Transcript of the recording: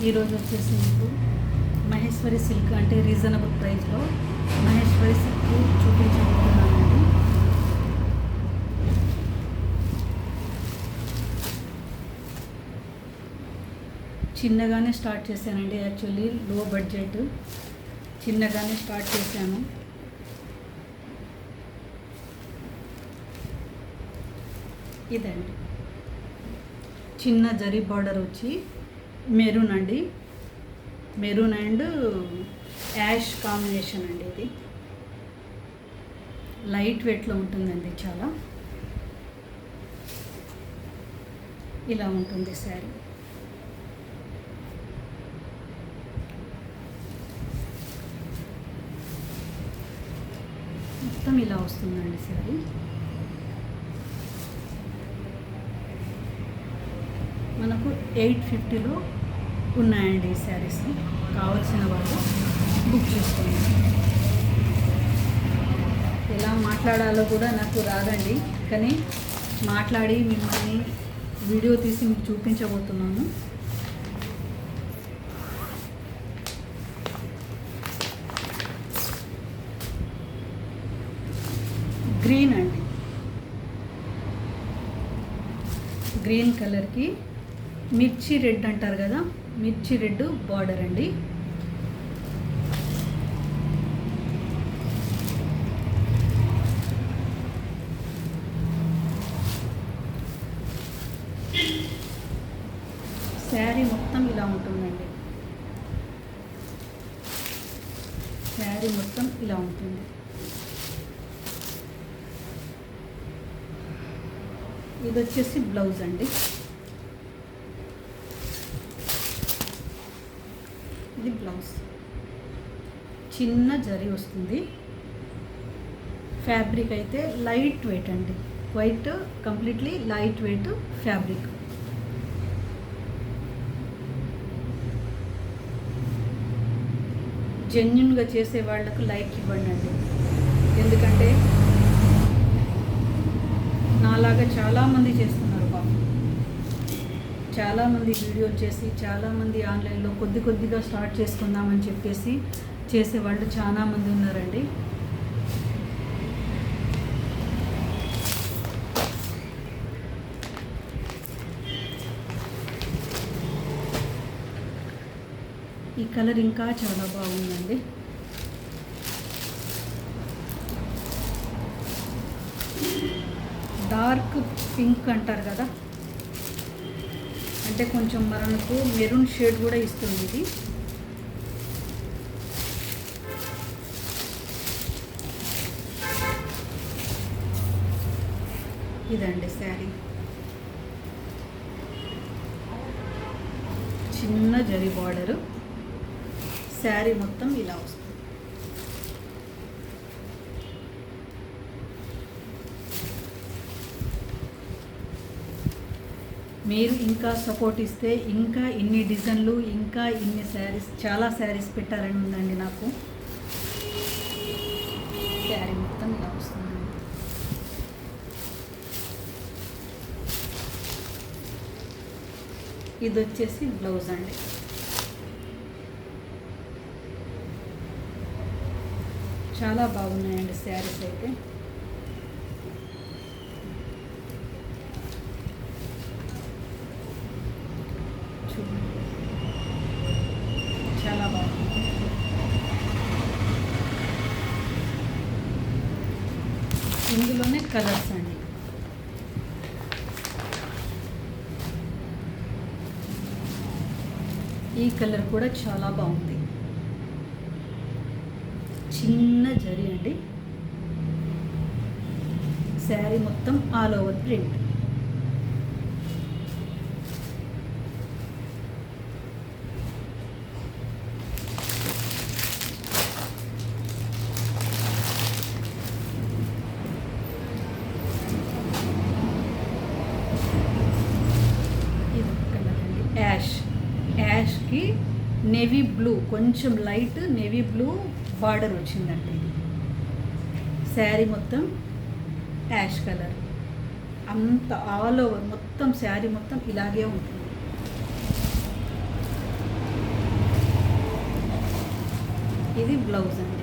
ఈరోజు వచ్చేసి మీకు మహేశ్వరి సిల్క్ అంటే రీజనబుల్ ప్రైస్లో మహేశ్వరి సిల్క్ చూపించబోతున్నానండి. చిన్నగానే స్టార్ట్ చేశానండి. యాక్చువల్లీ లో బడ్జెట్, చిన్నగానే స్టార్ట్ చేశాను. ఇదండి చిన్న జరీ బార్డర్ వచ్చి మెరూన్ అండి, మెరూన్ అండ్ యాష్ కాంబినేషన్ అండి. ఇది లైట్ వెయిట్లో ఉంటుందండి. చాలా ఇలా ఉంటుంది శారీ. మొత్తం ఇలా వస్తుందండి శారీ. మనకు 850లో ఉన్నాయండి ఈ శారీస్. కావాల్సిన వాళ్ళు బుక్ చేసుకోండి. ఎలా మాట్లాడాలో కూడా నాకు రాదండి, కానీ మాట్లాడి మిమ్మల్ని వీడియో తీసి మీకు చూపించబోతున్నాను. గ్రీన్ అండి, గ్రీన్ కలర్కి మిర్చి రెడ్ అంటారు కదా, మిర్చి రెడ్ బార్డర్ అండి. శారీ మొత్తం ఇలా ఉంటుందండి. శారీ మొత్తం ఇలా ఉంటుంది. ఇది వచ్చేసి బ్లౌజ్ అండి. ఇది బ్లౌజ్, చిన్న జరీ వస్తుంది. ఫ్యాబ్రిక్ అయితే లైట్ వెయిట్ అండి, white completely light weight fabric. జెన్యున్గా చేసే వాళ్ళకు లైక్ ఇవ్వండి అండి, ఎందుకంటే నాలాగా చాలామంది చేస్తున్నారు పాపం. చాలామంది వీడియోలు చేసి, చాలామంది ఆన్లైన్లో కొద్దిగా స్టార్ట్ చేసుకుందామని చెప్పేసి చేసేవాళ్ళు చాలామంది ఉన్నారండి. ఈ కలర్ ఇంకా చాలా బాగుందండి. డార్క్ పింక్ అంటారు కదా, అంటే కొంచెం మనకు మెరూన్ షేడ్ కూడా ఇస్తుంది ఇది. ఇదండి శారీ, చిన్న జరీ బార్డరు. శారీ మొత్తం ఇలా వస్తుంది. మీరు ఇంకా సపోర్ట్ ఇస్తే ఇంకా ఇన్ని డిజైన్లు, ఇంకా ఇన్ని శారీస్, చాలా శారీస్ పెట్టాలని ఉందండి నాకు. శారీ మొత్తం ఇలా వస్తుంది. ఇది వచ్చేసి బ్లౌజ్ అండి. చాలా బాగున్నాయండి శారీస్ అయితే. చాలా బాగుంది. ఇందులోనే కలర్స్ అండి. ఈ కలర్ కూడా చాలా బాగుంది. చిన్న జరీ అండి. శారీ మొత్తం all over print. Yaskhi navy blue, కొంచెం లైట్ నేవీ బ్లూ బార్డర్ వచ్చిందండి. శారీ మొత్తం యాష్ కలర్, అంత ఆల్ ఓవర్ మొత్తం శారీ మొత్తం ఇలాగే ఉంటుంది. ఇది బ్లౌజ్ అండి.